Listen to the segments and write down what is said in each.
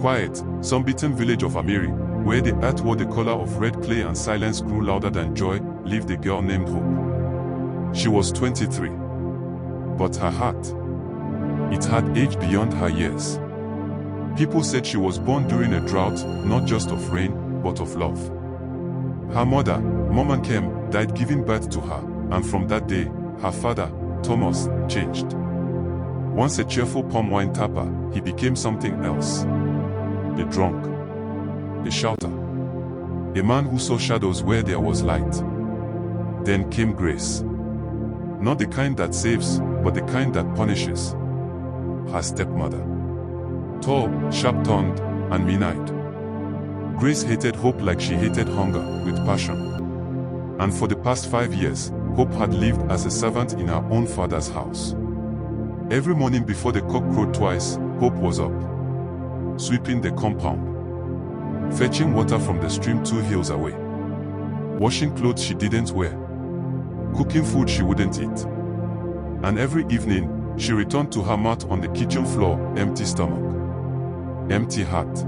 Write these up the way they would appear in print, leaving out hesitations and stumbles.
quiet, sun-beaten village of Amiri, where the earth wore the color of red clay and silence grew louder than joy, lived a girl named Hope. She was 23. But her heart, it had aged beyond her years. People said she was born during a drought, not just of rain, but of love. Her mother, Mama Nkem, died giving birth to her, and from that day, her father, Thomas, changed. Once a cheerful palm wine tapper, he became something else. A drunk. A shouter. A man who saw shadows where there was light. Then came Grace. Not the kind that saves, but the kind that punishes. Her stepmother. Tall, sharp-tongued, and mean-eyed. Grace hated Hope like she hated hunger, with passion. And for the past 5 years, Hope had lived as a servant in her own father's house. Every morning before the cock crowed twice, Hope was up, sweeping the compound, fetching water from the stream 2 hills away, washing clothes she didn't wear, cooking food she wouldn't eat. And every evening, she returned to her mat on the kitchen floor, empty stomach, empty heart.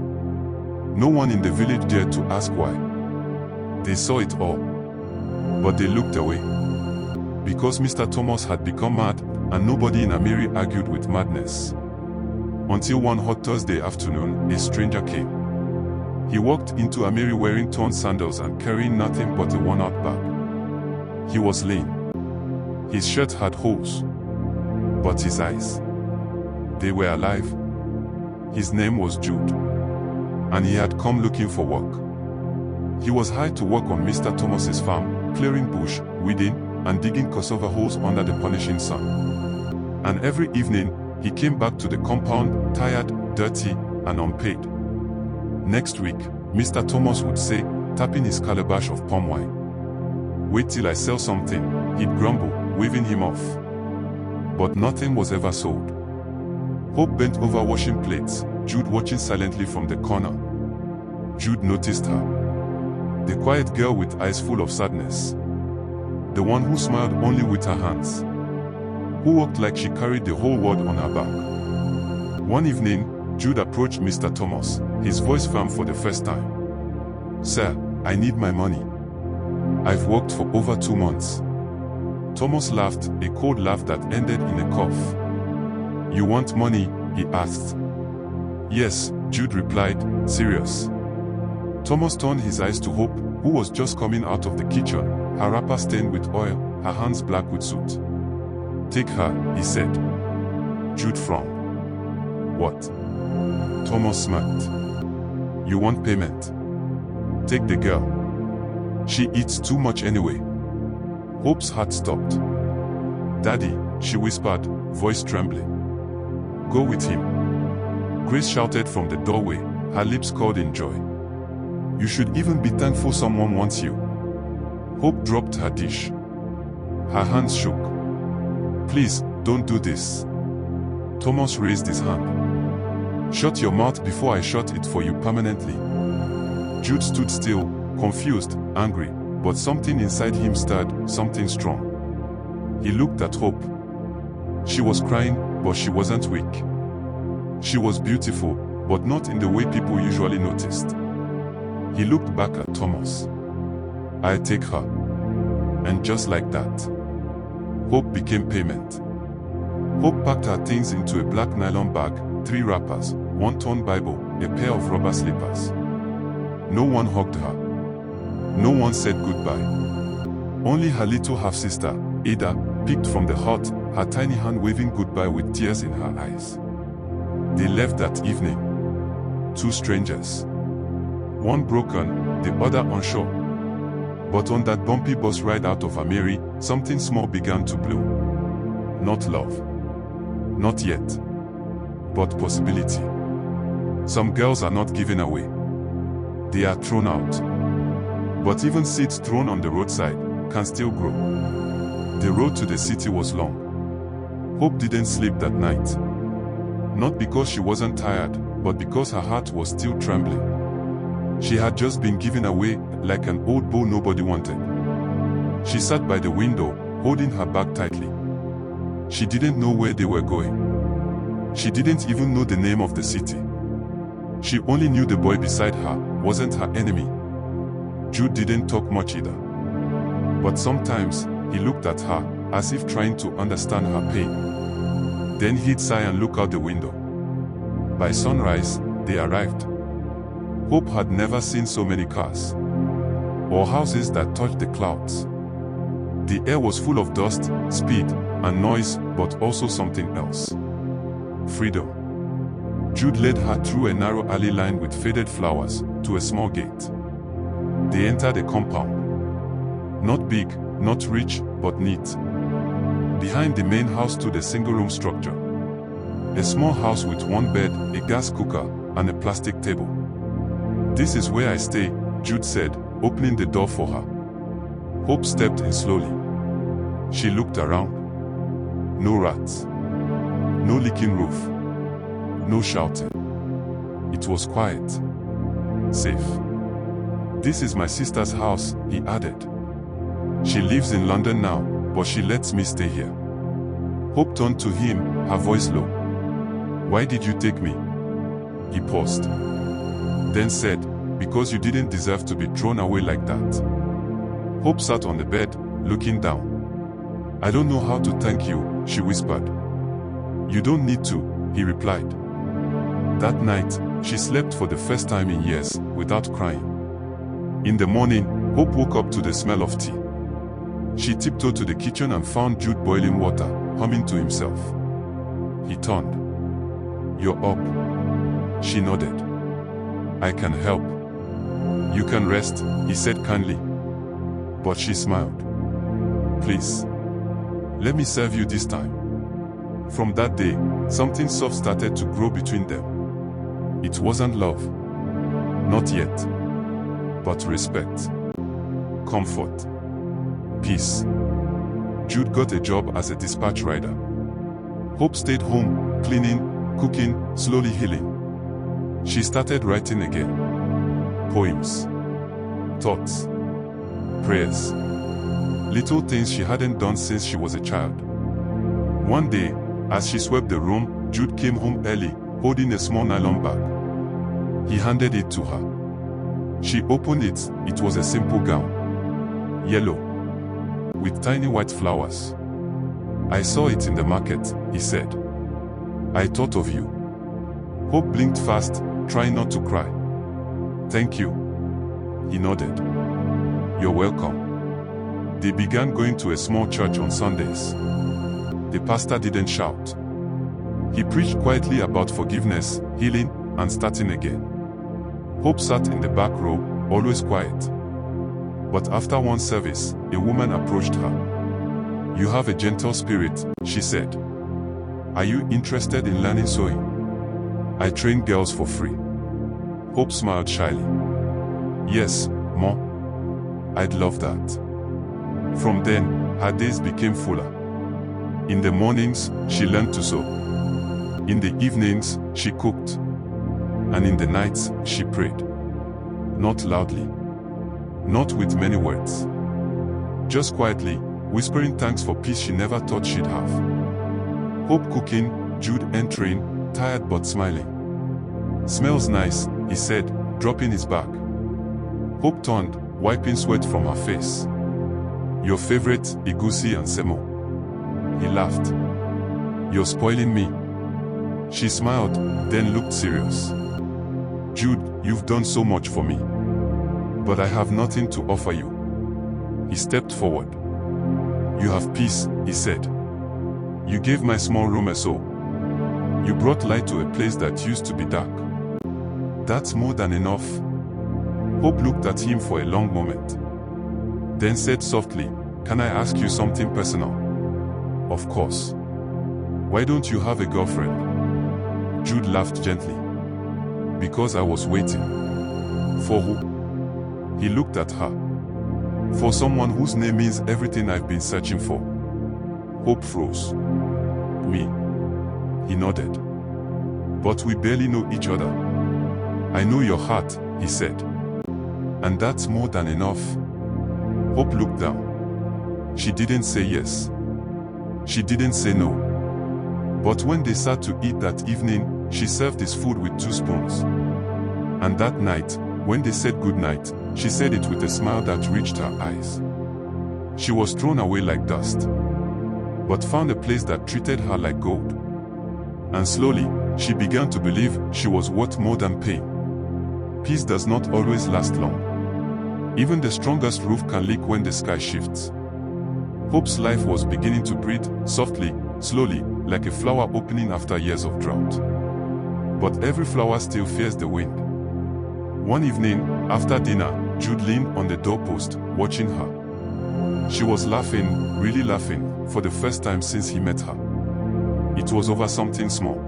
No one in the village dared to ask why. They saw it all, but they looked away. Because Mr. Thomas had become mad, and nobody in Amiri argued with madness. Until one hot Thursday afternoon, a stranger came. He walked into Amiri wearing torn sandals and carrying nothing but a worn-out bag. He was lean. His shirt had holes. But his eyes, they were alive. His name was Jude. And he had come looking for work. He was hired to work on Mr. Thomas's farm, clearing bush, weeding, and digging cassava holes under the punishing sun. And every evening, he came back to the compound, tired, dirty, and unpaid. Next week, Mr. Thomas would say, tapping his calabash of palm wine, "Wait till I sell something," he'd grumble, waving him off. But nothing was ever sold. Hope bent over washing plates, Jude watching silently from the corner. Jude noticed her. The quiet girl with eyes full of sadness. The one who smiled only with her hands. Who walked like she carried the whole world on her back. One evening, Jude approached Mr. Thomas, his voice firm for the first time. "Sir, I need my money. I've worked for over 2 months." Thomas laughed, a cold laugh that ended in a cough. "You want money?" he asked. "Yes," Jude replied, serious. Thomas turned his eyes to Hope, who was just coming out of the kitchen, her wrapper stained with oil, her hands black with soot. "Take her," he said. Jude frowned. "What?" Thomas smirked. "You want payment? Take the girl. She eats too much anyway." Hope's heart stopped. "Daddy," she whispered, voice trembling. "Go with him." Grace shouted from the doorway, her lips curled in joy. "You should even be thankful someone wants you." Hope dropped her dish. Her hands shook. "Please, don't do this." Thomas raised his hand. "Shut your mouth before I shut it for you permanently." Jude stood still, confused, angry, but something inside him stirred, something strong. He looked at Hope. She was crying, but she wasn't weak. She was beautiful, but not in the way people usually noticed. He looked back at Thomas. "I'll take her." And just like that, Hope became payment. Hope packed her things into a black nylon bag, 3 wrappers, 1 torn Bible, a pair of rubber slippers. No one hugged her. No one said goodbye. Only her little half-sister, Ada, peeked from the hut, her tiny hand waving goodbye with tears in her eyes. They left that evening. 2 strangers. One broken, the other unsure. But on that bumpy bus ride out of Amiri, something small began to bloom. Not love. Not yet. But possibility. Some girls are not given away. They are thrown out. But even seeds thrown on the roadside can still grow. The road to the city was long. Hope didn't sleep that night. Not because she wasn't tired, but because her heart was still trembling. She had just been given away, like an old beau nobody wanted. She sat by the window, holding her bag tightly. She didn't know where they were going. She didn't even know the name of the city. She only knew the boy beside her wasn't her enemy. Jude didn't talk much either. But sometimes, he looked at her, as if trying to understand her pain. Then he'd sigh and look out the window. By sunrise, they arrived. Hope had never seen so many cars, or houses that touched the clouds. The air was full of dust, speed, and noise, but also something else. Freedom. Jude led her through a narrow alley lined with faded flowers, to a small gate. They entered a compound. Not big, not rich, but neat. Behind the main house stood a single-room structure. A small house with one bed, a gas cooker, and a plastic table. "This is where I stay," Jude said, opening the door for her. Hope stepped in slowly. She looked around. No rats. No leaking roof. No shouting. It was quiet. Safe. "This is my sister's house," he added. "She lives in London now, but she lets me stay here." Hope turned to him, her voice low. "Why did you take me?" He paused. Then said, "Because you didn't deserve to be thrown away like that." Hope sat on the bed, looking down. "I don't know how to thank you," she whispered. "You don't need to," he replied. That night, she slept for the first time in years, without crying. In the morning, Hope woke up to the smell of tea. She tiptoed to the kitchen and found Jude boiling water, humming to himself. He turned. "You're up." She nodded. "I can help." "You can rest," he said kindly. But she smiled. "Please. Let me serve you this time." From that day, something soft started to grow between them. It wasn't love. Not yet. But respect. Comfort. Peace. Jude got a job as a dispatch rider. Hope stayed home, cleaning, cooking, slowly healing. She started writing again. Poems. Thoughts. Prayers. Little things she hadn't done since she was a child. One day, as she swept the room, Jude came home early, holding a small nylon bag. He handed it to her. She opened it. It was a simple gown. Yellow. With tiny white flowers. "I saw it in the market," he said. "I thought of you." Hope blinked fast, trying not to cry. "Thank you." He nodded. "You're welcome." They began going to a small church on Sundays. The pastor didn't shout. He preached quietly about forgiveness, healing, and starting again. Hope sat in the back row, always quiet. But after one service, a woman approached her. "You have a gentle spirit," she said. "Are you interested in learning sewing? I train girls for free." Hope smiled shyly. "Yes, Ma. I'd love that." From then, her days became fuller. In the mornings, she learned to sew. In the evenings, she cooked. And in the nights, she prayed. Not loudly. Not with many words. Just quietly, whispering thanks for peace she never thought she'd have. Hope cooking, Jude entering, tired but smiling. "Smells nice," he said, dropping his bag. Hope turned, wiping sweat from her face. "Your favorite, egusi and semo." He laughed. "You're spoiling me." She smiled, then looked serious. "Jude, you've done so much for me. But I have nothing to offer you." He stepped forward. "You have peace," he said. "You gave my small room a soul. You brought light to a place that used to be dark. That's more than enough." Hope looked at him for a long moment. Then said softly, "Can I ask you something personal?" "Of course." "Why don't you have a girlfriend?" Jude laughed gently. "Because I was waiting." "For who?" He looked at her. "For someone whose name means everything I've been searching for." Hope froze. "Me?" He nodded. "But we barely know each other." "I know your heart," he said. "And that's more than enough." Hope looked down. She didn't say yes. She didn't say no. But when they sat to eat that evening, she served his food with 2 spoons. And that night, when they said goodnight, she said it with a smile that reached her eyes. She was thrown away like dust, but found a place that treated her like gold. And slowly, she began to believe she was worth more than pain. Peace does not always last long. Even the strongest roof can leak when the sky shifts. Hope's life was beginning to breathe, softly, slowly, like a flower opening after years of drought. But every flower still fears the wind. One evening, after dinner, Jude leaned on the doorpost, watching her. She was laughing, really laughing, for the first time since he met her. It was over something small.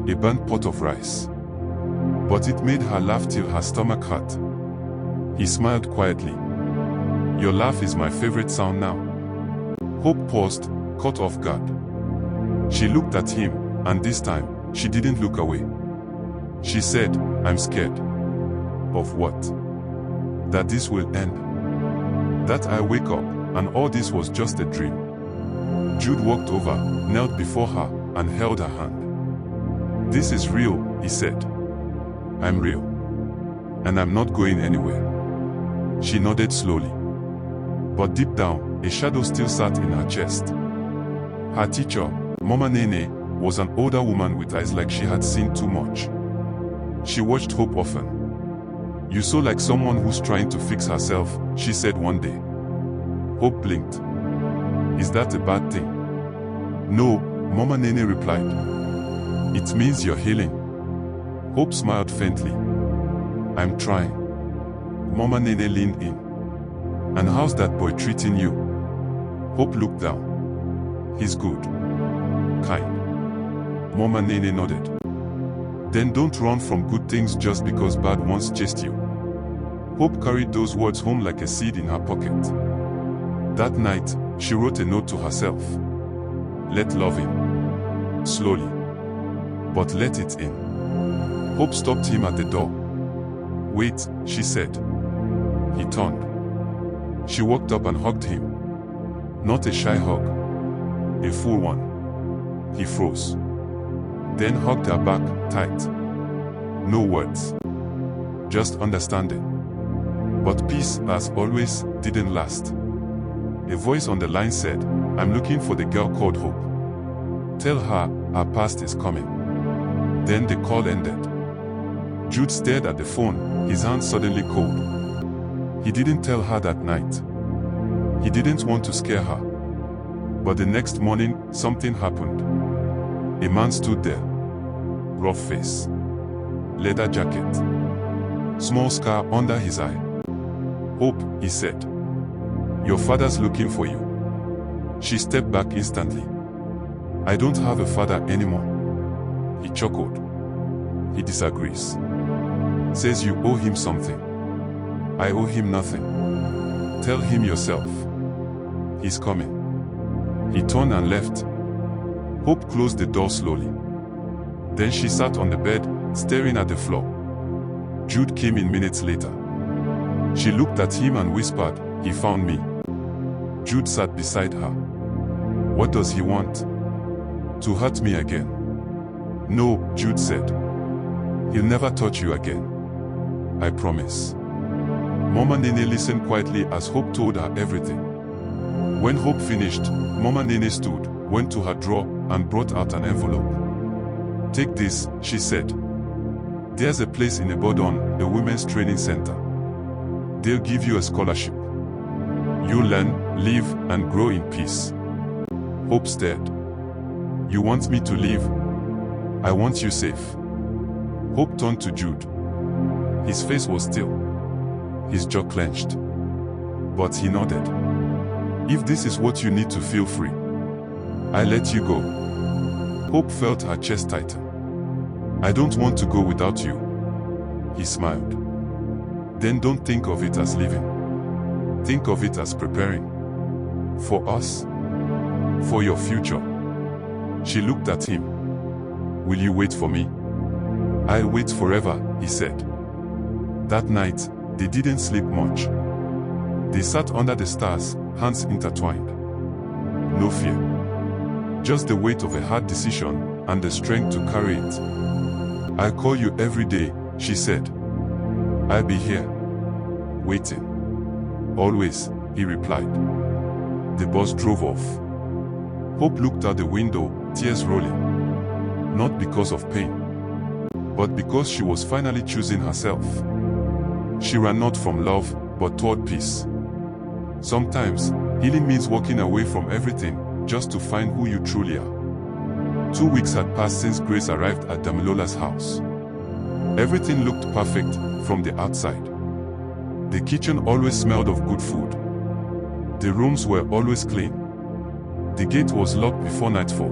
A burnt pot of rice. But it made her laugh till her stomach hurt. He smiled quietly. "Your laugh is my favorite sound now." Hope paused, caught off guard. She looked at him, and this time, she didn't look away. She said, "I'm scared." "Of what?" "That this will end. That I wake up, and all this was just a dream." Jude walked over, knelt before her, and held her hand. "This is real," he said. "I'm real. And I'm not going anywhere." She nodded slowly. But deep down, a shadow still sat in her chest. Her teacher, Mama Nene, was an older woman with eyes like she had seen too much. She watched Hope often. "You saw like someone who's trying to fix herself," she said one day. Hope blinked. "Is that a bad thing?" "No," Mama Nene replied. "It means you're healing." Hope smiled faintly. "I'm trying." Mama Nene leaned in. "And how's that boy treating you?" Hope looked down. "He's good. Kind." Mama Nene nodded. "Then don't run from good things just because bad ones chased you." Hope carried those words home like a seed in her pocket. That night, she wrote a note to herself. "Let love in. Slowly. But let it in." Hope stopped him at the door. "Wait," she said. He turned. She walked up and hugged him. Not a shy hug. A full one. He froze. Then hugged her back, tight. No words. Just understanding. But peace, as always, didn't last. A voice on the line said, "I'm looking for the girl called Hope. Tell her, our past is coming." Then the call ended. Jude stared at the phone, his hands suddenly cold. He didn't tell her that night. He didn't want to scare her. But the next morning, something happened. A man stood there. Rough face. Leather jacket. Small scar under his eye. "Hope," he said. "Your father's looking for you." She stepped back instantly. "I don't have a father anymore." He chuckled. "He disagrees. Says you owe him something." "I owe him nothing." "Tell him yourself. He's coming." He turned and left. Hope closed the door slowly. Then she sat on the bed, staring at the floor. Jude came in minutes later. She looked at him and whispered, "He found me." Jude sat beside her. "What does he want?" "To hurt me again." "No," Jude said. "He'll never touch you again. I promise." Mama Nene listened quietly as Hope told her everything. When Hope finished, Mama Nene stood, went to her drawer, and brought out an envelope. "Take this," she said. "There's a place in Ibadan, a women's training center. They'll give you a scholarship. You'll learn, live, and grow in peace." Hope stared. "You want me to leave?" "I want you safe." Hope turned to Jude. His face was still. His jaw clenched. But he nodded. "If this is what you need to feel free, I let you go." Hope felt her chest tighten. "I don't want to go without you." He smiled. "Then don't think of it as leaving. Think of it as preparing. For us. For your future." She looked at him. "Will you wait for me?" "I'll wait forever," he said. That night, they didn't sleep much. They sat under the stars, hands intertwined. No fear. Just the weight of a hard decision, and the strength to carry it. "I'll call you every day," she said. "I'll be here, waiting. Always," he replied. The bus drove off. Hope looked out the window, tears rolling. Not because of pain, but because she was finally choosing herself. She ran not from love, but toward peace. Sometimes, healing means walking away from everything, just to find who you truly are. 2 weeks had passed since Grace arrived at Damilola's house. Everything looked perfect from the outside. The kitchen always smelled of good food. The rooms were always clean. The gate was locked before nightfall.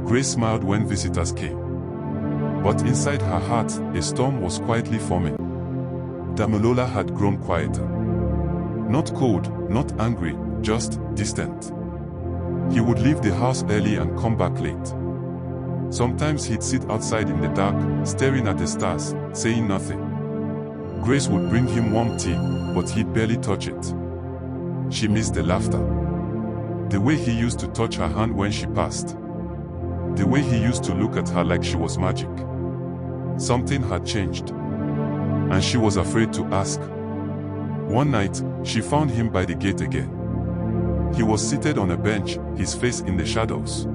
Grace smiled when visitors came. But inside her heart, a storm was quietly forming. Damilola had grown quieter. Not cold, not angry, just distant. He would leave the house early and come back late. Sometimes he'd sit outside in the dark, staring at the stars, saying nothing. Grace would bring him warm tea, but he'd barely touch it. She missed the laughter. The way he used to touch her hand when she passed. The way he used to look at her like she was magic. Something had changed, and she was afraid to ask. One night, she found him by the gate again. He was seated on a bench, his face in the shadows.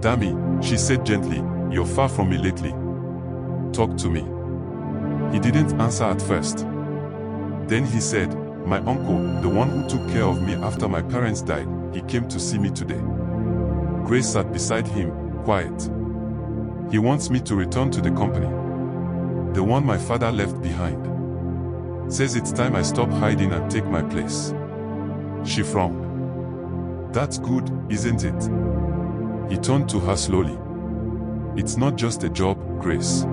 "Dami," she said gently, "you're far from me lately. Talk to me." He didn't answer at first. Then he said, "My uncle, the one who took care of me after my parents died, he came to see me today." Grace sat beside him, quiet. "He wants me to return to the company. The one my father left behind. Says it's time I stop hiding and take my place." She frowned. "That's good, isn't it?" He turned to her slowly. "It's not just a job, Grace.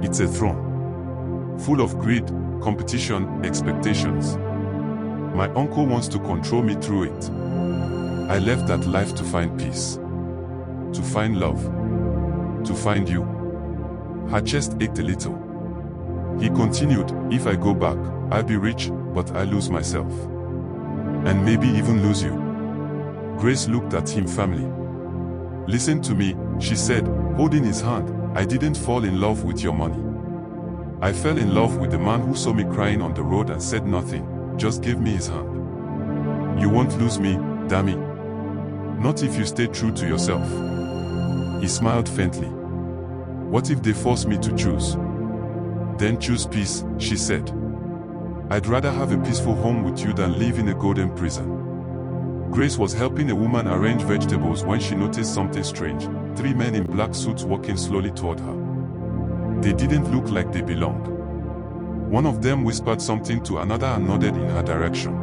It's a throne. Full of greed, competition, expectations. My uncle wants to control me through it. I left that life to find peace. To find love. To find you." Her chest ached a little. He continued, "If I go back, I'll be rich, but I lose myself. And maybe even lose you." Grace looked at him firmly. "Listen to me," she said, holding his hand. "I didn't fall in love with your money. I fell in love with the man who saw me crying on the road and said nothing, just gave me his hand. You won't lose me, Dami. Not if you stay true to yourself." He smiled faintly. "What if they force me to choose?" "Then choose peace," she said. "I'd rather have a peaceful home with you than live in a golden prison." Grace was helping a woman arrange vegetables when she noticed something strange. 3 men in black suits walking slowly toward her. They didn't look like they belonged. One of them whispered something to another and nodded in her direction.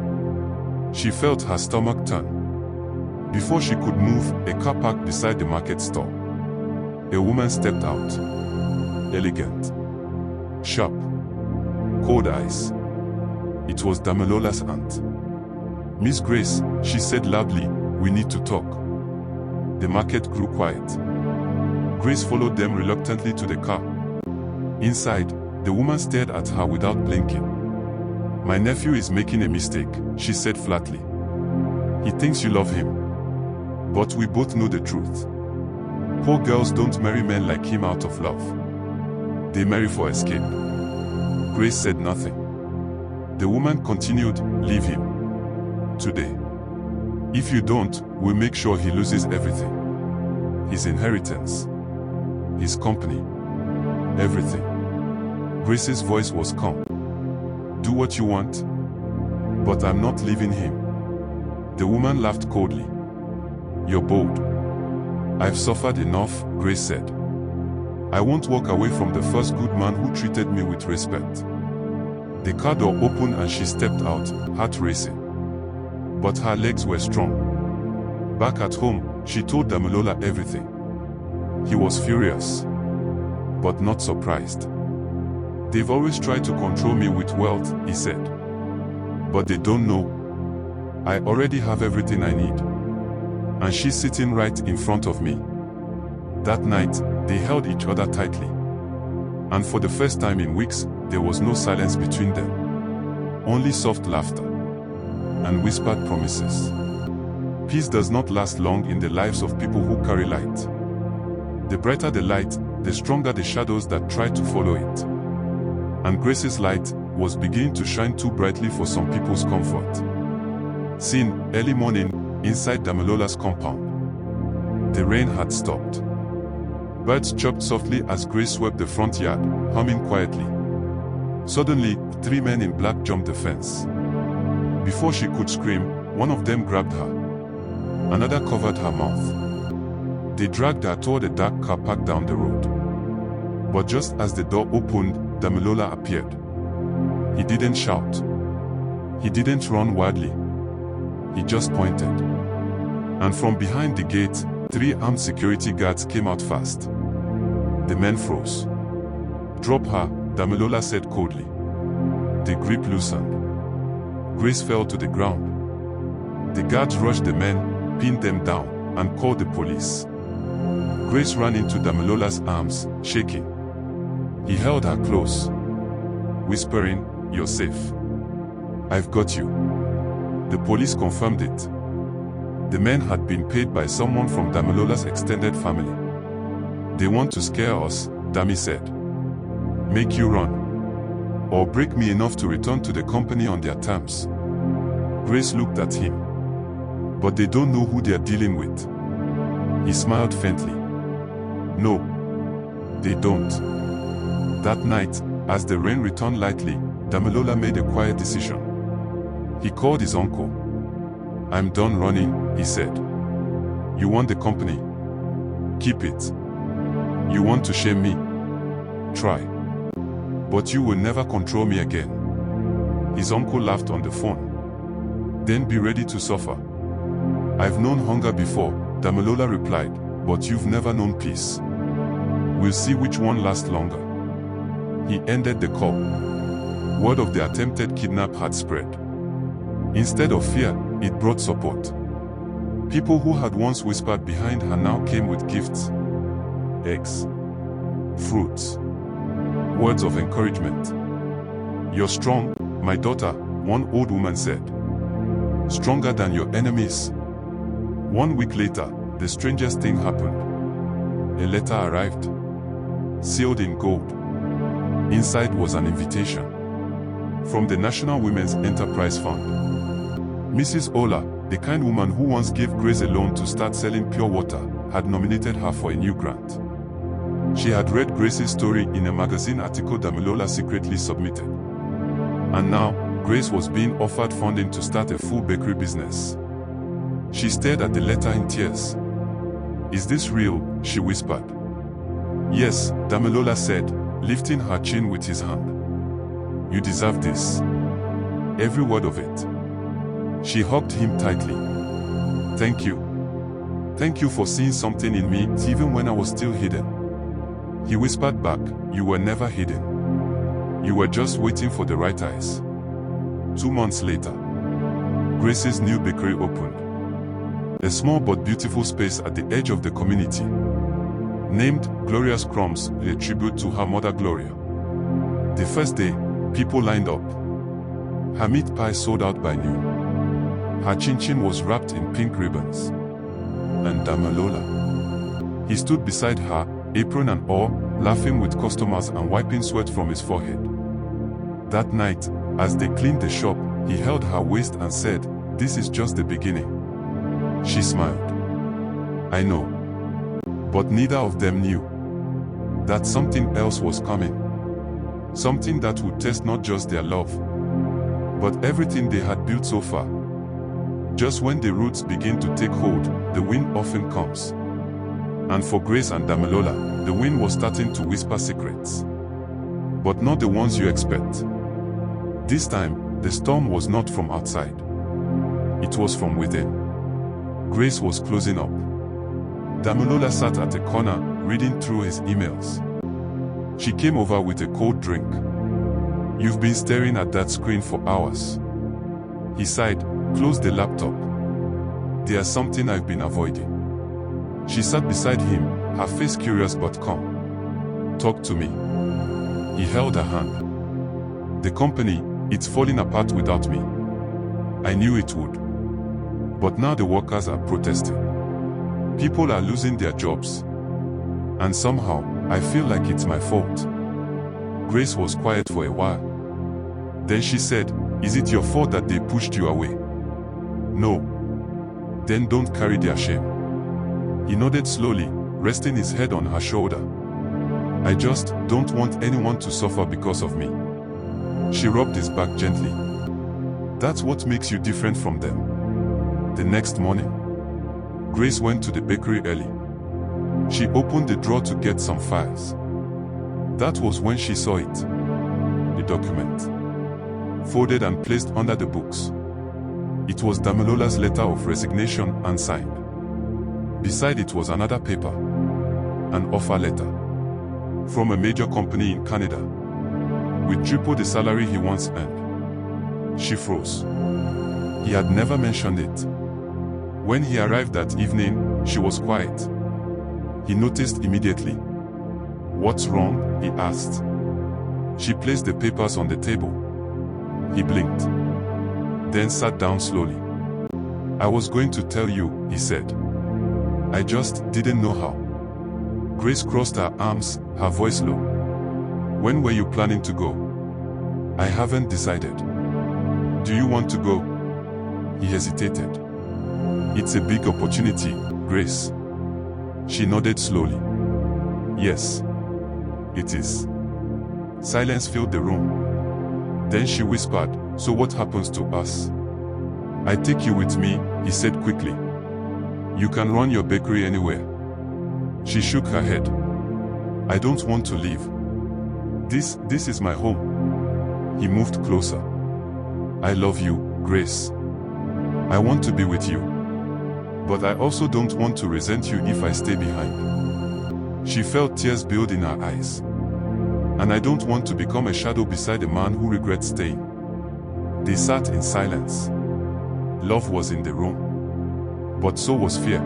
She felt her stomach turn. Before she could move, a car parked beside the market stall. A woman stepped out. Elegant. Sharp. Cold eyes. It was Damilola's aunt. "Miss Grace," she said loudly, "we need to talk." The market grew quiet. Grace followed them reluctantly to the car. Inside, the woman stared at her without blinking. "My nephew is making a mistake," she said flatly. "He thinks you love him. But we both know the truth. Poor girls don't marry men like him out of love. They marry for escape." Grace said nothing. The woman continued, "Leave him. Today. If you don't, we'll make sure he loses everything. His inheritance. His company. Everything." Grace's voice was calm. "Do what you want. But I'm not leaving him." The woman laughed coldly. "You're bold." "I've suffered enough," Grace said. "I won't walk away from the first good man who treated me with respect." The car door opened and she stepped out, heart racing. But her legs were strong. Back at home, she told Damilola everything. He was furious, but not surprised. "They've always tried to control me with wealth," he said. "But they don't know. I already have everything I need. And she's sitting right in front of me." That night, they held each other tightly. And for the first time in weeks, there was no silence between them. Only soft laughter and whispered promises. Peace does not last long in the lives of people who carry light. The brighter the light, the stronger the shadows that try to follow it. and Grace's light was beginning to shine too brightly for some people's comfort. Scene, early morning, inside Damilola's compound. The rain had stopped. Birds chirped softly as Grace swept the front yard, humming quietly. Suddenly, 3 men in black jumped the fence. Before she could scream, one of them grabbed her. Another covered her mouth. They dragged her toward a dark car parked down the road. But just as the door opened, Damilola appeared. He didn't shout. He didn't run wildly. He just pointed. And from behind the gate, 3 armed security guards came out fast. The men froze. "Drop her," Damilola said coldly. The grip loosened. Grace fell to the ground. The guards rushed the men, pinned them down, and called the police. Grace ran into Damilola's arms, shaking. He held her close, whispering, "You're safe. I've got you." The police confirmed it. The men had been paid by someone from Damilola's extended family. "They want to scare us," Dami said. "Make you run. Or break me enough to return to the company on their terms." Grace looked at him. "But they don't know who they are dealing with." He smiled faintly. "No, they don't." That night, as the rain returned lightly, Damilola made a quiet decision. He called his uncle. "I'm done running," he said. "You want the company? Keep it. You want to shame me? Try. But you will never control me again." His uncle laughed on the phone. "Then be ready to suffer." "I've known hunger before," Damilola replied, "but you've never known peace. We'll see which one lasts longer." He ended the call. Word of the attempted kidnap had spread. Instead of fear, it brought support. People who had once whispered behind her now came with gifts. Eggs. Fruits. Words of encouragement. "You're strong, my daughter," one old woman said. "Stronger than your enemies." 1 week later, the strangest thing happened. A letter arrived. Sealed in gold. Inside was an invitation. From the National Women's Enterprise Fund. Mrs. Ola, the kind woman who once gave Grace a loan to start selling pure water, had nominated her for a new grant. She had read Grace's story in a magazine article Damilola secretly submitted. And now, Grace was being offered funding to start a full bakery business. She stared at the letter in tears. "Is this real?" she whispered. "Yes," Damilola said, lifting her chin with his hand. "You deserve this. Every word of it." She hugged him tightly. "Thank you. Thank you for seeing something in me, even when I was still hidden." He whispered back, "You were never hidden. You were just waiting for the right eyes." 2 months later, Grace's new bakery opened. A small but beautiful space at the edge of the community. Named Gloria's Crumbs, a tribute to her mother Gloria. The first day, people lined up. Her meat pie sold out by noon. Her chin-chin was wrapped in pink ribbons. And Damilola. He stood beside her, apron and all, laughing with customers and wiping sweat from his forehead. That night, as they cleaned the shop, he held her waist and said, "This is just the beginning." She smiled. "I know." But neither of them knew that something else was coming. Something that would test not just their love, but everything they had built so far. Just when the roots begin to take hold, the wind often comes. And for Grace and Damilola, the wind was starting to whisper secrets. But not the ones you expect. This time, the storm was not from outside. It was from within. Grace was closing up. Damilola sat at a corner, reading through his emails. She came over with a cold drink. "You've been staring at that screen for hours." He sighed, closed the laptop. "There's something I've been avoiding." She sat beside him, her face curious but calm. "Talk to me." He held her hand. "The company, it's falling apart without me. I knew it would. But now the workers are protesting. People are losing their jobs. And somehow, I feel like it's my fault." Grace was quiet for a while. Then she said, "Is it your fault that they pushed you away?" "No." "Then don't carry their shame." He nodded slowly, resting his head on her shoulder. "I just don't want anyone to suffer because of me." She rubbed his back gently. "That's what makes you different from them." The next morning, Grace went to the bakery early. She opened the drawer to get some files. That was when she saw it. The document. Folded and placed under the books. It was Damilola's letter of resignation, unsigned. Beside it was another paper. An offer letter. From a major company in Canada. With triple the salary he once earned. She froze. He had never mentioned it. When he arrived that evening, she was quiet. He noticed immediately. "What's wrong?" he asked. She placed the papers on the table. He blinked. Then sat down slowly. "I was going to tell you," he said. "I just didn't know how." Grace crossed her arms, her voice low. "When were you planning to go?" "I haven't decided." "Do you want to go?" He hesitated. "It's a big opportunity, Grace." She nodded slowly. "Yes, it is." Silence filled the room. Then she whispered, "So what happens to us?" "I take you with me," he said quickly. "You can run your bakery anywhere." She shook her head. "I don't want to leave. This is my home." He moved closer. "I love you, Grace. I want to be with you. But I also don't want to resent you if I stay behind." She felt tears build in her eyes. "And I don't want to become a shadow beside a man who regrets staying." They sat in silence. Love was in the room. But so was fear.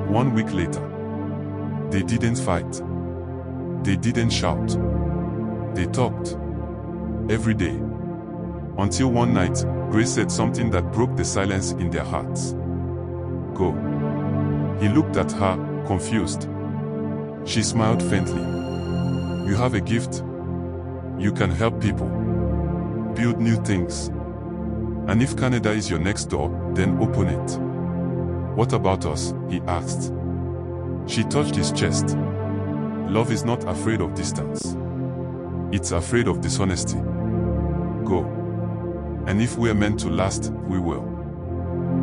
1 week later. They didn't fight. They didn't shout. They talked. Every day. Until one night, Grace said something that broke the silence in their hearts. "Go." He looked at her, confused. She smiled faintly. "You have a gift. You can help people. Build new things. And if Canada is your next door, then open it." "What about us?" he asked. She touched his chest. "Love is not afraid of distance. It's afraid of dishonesty. Go. And if we're meant to last, we will."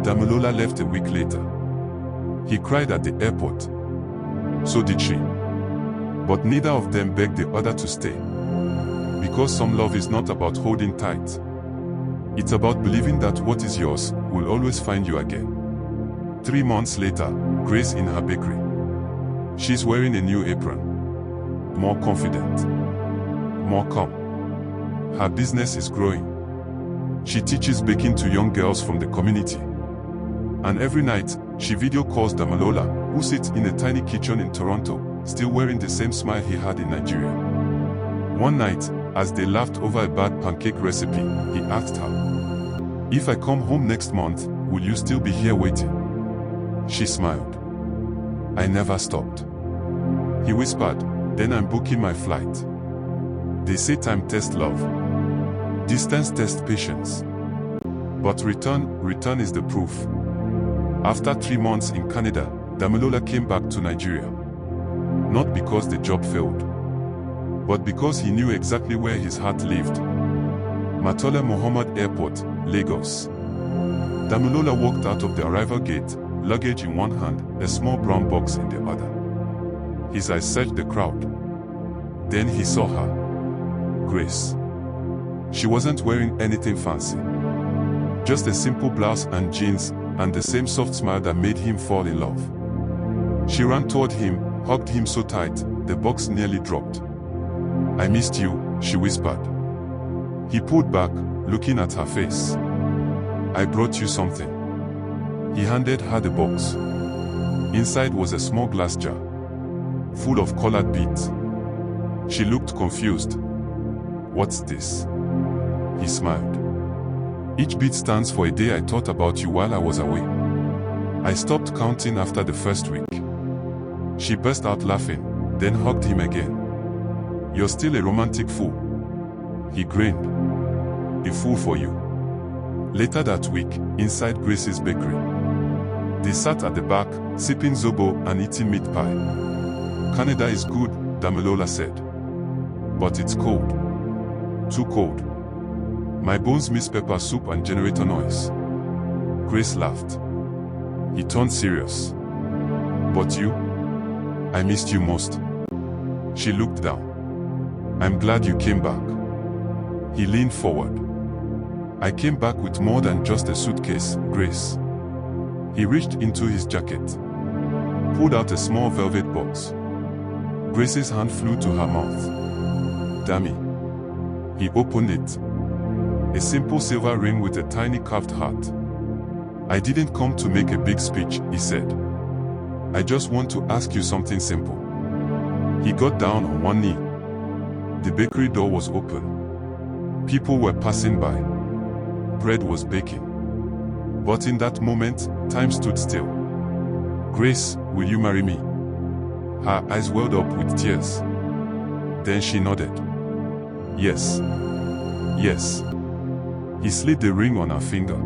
Damilola left a week later. He cried at the airport. So did she. But neither of them begged the other to stay. Because some love is not about holding tight. It's about believing that what is yours will always find you again. 3 months later, Grace in her bakery. She's wearing a new apron. More confident. More calm. Her business is growing. She teaches baking to young girls from the community. And every night, she video calls Damilola, who sits in a tiny kitchen in Toronto, still wearing the same smile he had in Nigeria. One night, as they laughed over a bad pancake recipe, he asked her, "If I come home next month, will you still be here waiting?" She smiled. "I never stopped." He whispered, "Then I'm booking my flight." They say time tests love. Distance tests patience. But return is the proof. After 3 months in Canada, Damilola came back to Nigeria. Not because the job failed, but because he knew exactly where his heart lived. Matola Mohammed Airport, Lagos. Damilola walked out of the arrival gate, luggage in one hand, a small brown box in the other. His eyes searched the crowd. Then he saw her. Grace. She wasn't wearing anything fancy. Just a simple blouse and jeans, and the same soft smile that made him fall in love. She ran toward him, hugged him so tight, the box nearly dropped. "I missed you," she whispered. He pulled back, looking at her face. "I brought you something." He handed her the box. Inside was a small glass jar, full of colored beads. She looked confused. "What's this?" He smiled. "Each bead stands for a day I thought about you while I was away. I stopped counting after the first week." She burst out laughing, then hugged him again. You're still a romantic fool. He grinned. A fool for you. Later that week, inside Grace's bakery, they sat at the back, sipping zobo and eating meat pie. Canada is good, Damilola said. But it's cold. Too cold. My bones miss pepper soup and generator noise. Grace laughed. He turned serious. But you? I missed you most. She looked down. I'm glad you came back. He leaned forward. I came back with more than just a suitcase, Grace. He reached into his jacket, pulled out a small velvet box. Grace's hand flew to her mouth. Dammy. He opened it. A simple silver ring with a tiny carved heart. I didn't come to make a big speech, he said. I just want to ask you something simple. He got down on one knee. The bakery door was open. People were passing by. Bread was baking. But in that moment, time stood still. Grace, will you marry me? Her eyes welled up with tears. Then she nodded. Yes. Yes. He slid the ring on her finger.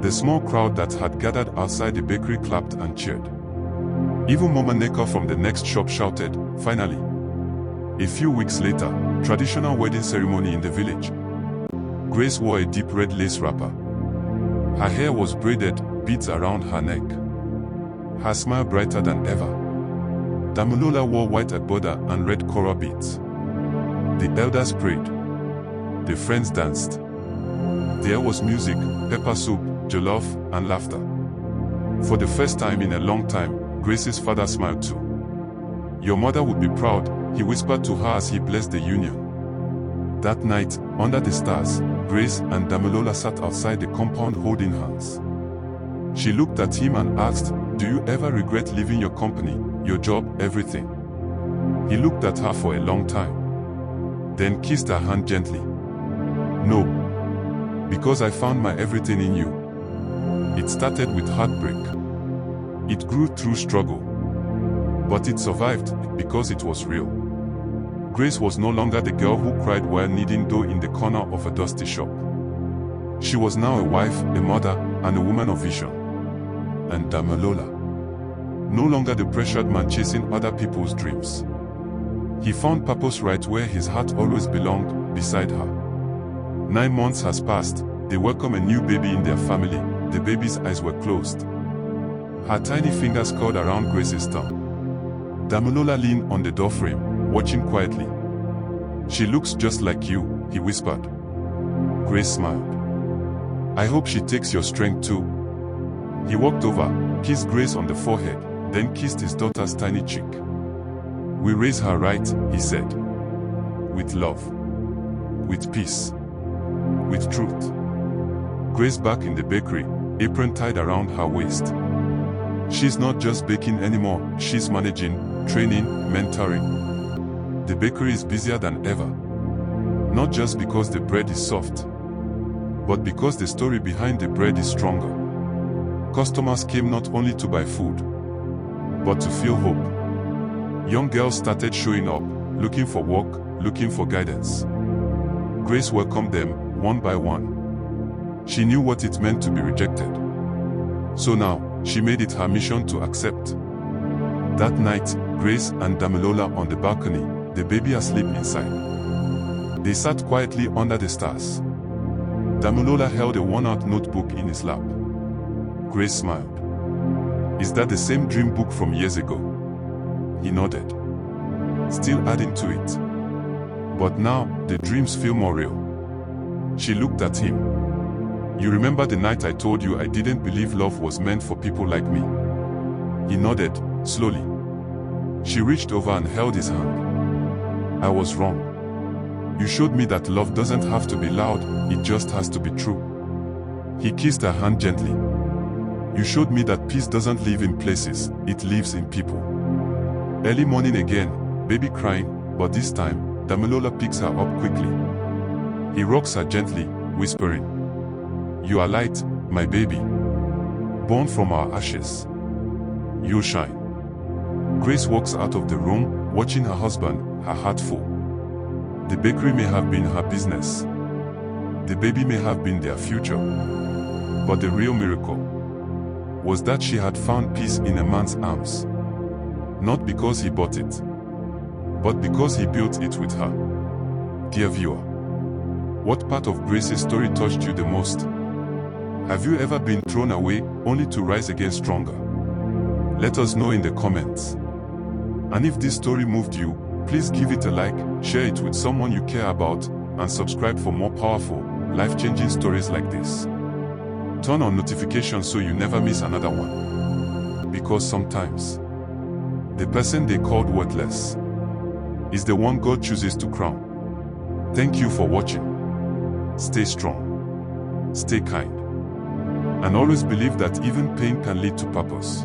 The small crowd that had gathered outside the bakery clapped and cheered. Even Mama Neka from the next shop shouted, finally. A few weeks later, traditional wedding ceremony in the village. Grace wore a deep red lace wrapper. Her hair was braided, beads around her neck. Her smile brighter than ever. Damilola wore white agbada and red coral beads. The elders prayed. The friends danced. There was music, pepper soup, jollof, and laughter. For the first time in a long time, Grace's father smiled too. Your mother would be proud, he whispered to her as he blessed the union. That night, under the stars, Grace and Damilola sat outside the compound holding hands. She looked at him and asked, do you ever regret leaving your company, your job, everything? He looked at her for a long time. Then kissed her hand gently. No. Because I found my everything in you. It started with heartbreak. It grew through struggle. But it survived because it was real. Grace was no longer the girl who cried while kneading dough in the corner of a dusty shop. She was now a wife, a mother, and a woman of vision. And Damilola. No longer the pressured man chasing other people's dreams. He found purpose right where his heart always belonged, beside her. 9 months has passed. They welcome a new baby in their family. The baby's eyes were closed. Her tiny fingers curled around Grace's tongue. Damilola leaned on the doorframe, watching quietly. She looks just like you, he whispered. Grace smiled. I hope she takes your strength too. He walked over, kissed Grace on the forehead, then kissed his daughter's tiny cheek. We raise her right, he said. With love. With peace. With truth. Grace back in the bakery, apron tied around her waist. She's not just baking anymore, she's managing, training, mentoring. The bakery is busier than ever. Not just because the bread is soft, but because the story behind the bread is stronger. Customers came not only to buy food, but to feel hope. Young girls started showing up, looking for work, looking for guidance. Grace welcomed them, one by one. She knew what it meant to be rejected. So now, she made it her mission to accept. That night, Grace and Damilola on the balcony, the baby asleep inside. They sat quietly under the stars. Damilola held a worn-out notebook in his lap. Grace smiled. Is that the same dream book from years ago? He nodded. Still adding to it. But now, the dreams feel more real. She looked at him. You remember the night I told you I didn't believe love was meant for people like me? He nodded, slowly. She reached over and held his hand. I was wrong. You showed me that love doesn't have to be loud, it just has to be true. He kissed her hand gently. You showed me that peace doesn't live in places, it lives in people. Early morning again, baby crying, but this time, Damilola picks her up quickly. He rocks her gently, whispering, You are light, my baby. Born from our ashes. You'll shine. Grace walks out of the room, watching her husband, her heart full. The bakery may have been her business. The baby may have been their future. But the real miracle was that she had found peace in a man's arms. Not because he bought it, but because he built it with her. Dear viewer, what part of Grace's story touched you the most? Have you ever been thrown away only to rise again stronger? Let us know in the comments. And if this story moved you, please give it a like, share it with someone you care about, and subscribe for more powerful, life-changing stories like this. Turn on notifications so you never miss another one. Because sometimes, the person they called worthless is the one God chooses to crown. Thank you for watching. Stay strong, stay kind, and always believe that even pain can lead to purpose.